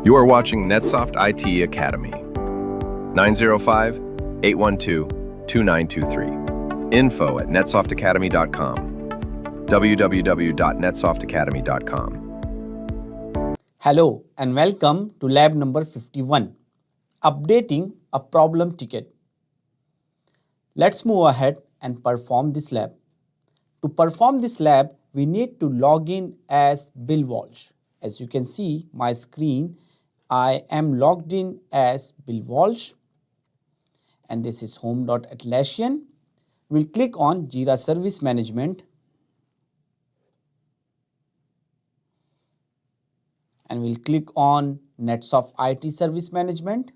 You are watching NetSoft IT Academy. 905-812-2923. info@netsoftacademy.com. www.netsoftacademy.com. Hello and welcome to lab number 51, updating a problem ticket. Let's move ahead and perform this lab. To perform this lab, we need to log in as Bill Walsh. As you can see my screen, I am logged in as Bill Walsh and this is home.atlassian. We'll click on Jira Service Management and we'll click on NetSoft IT Service Management.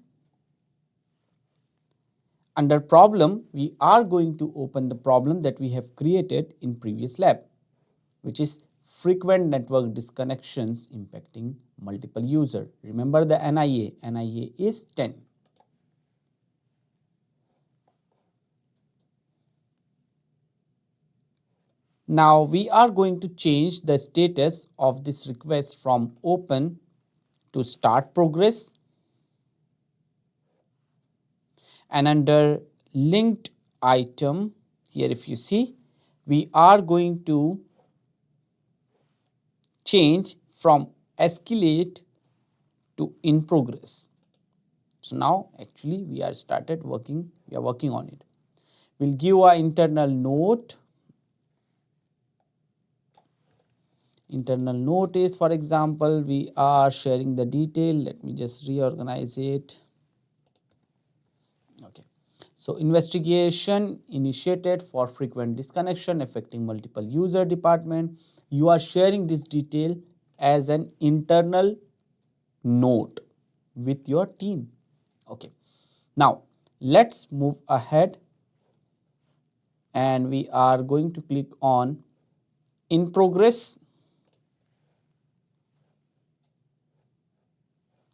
Under problem, we are going to open the problem that we have created in previous lab, which is frequent network disconnections impacting multiple users. Remember the NIA is 10. Now we are going to change the status of this request from open to start progress. And under linked item, here if you see, we are going to change from escalate to in progress. So now actually we are working on it. We'll give an internal note. Internal note is, for example, we are sharing the detail. Let me just reorganize it. Okay. So investigation initiated for frequent disconnection affecting multiple user department. You are sharing this detail as an internal note with your team. Okay. Now let's move ahead and we are going to click on in progress.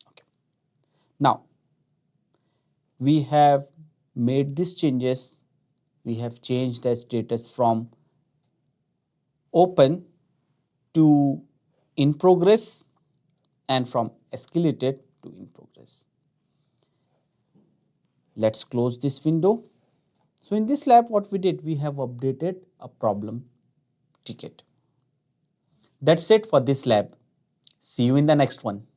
Okay. Now we have made these changes. We have changed the status from open to in progress and from escalated to in progress. Let's close this window. So in this lab, what we did, we have updated a problem ticket. That's it for this lab. See you in the next one.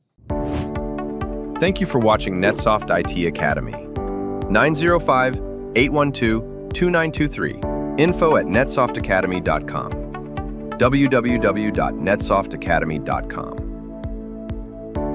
Thank you for watching NetSoft IT Academy. 905-812-2923. info@netsoftacademy.com. www.netsoftacademy.com.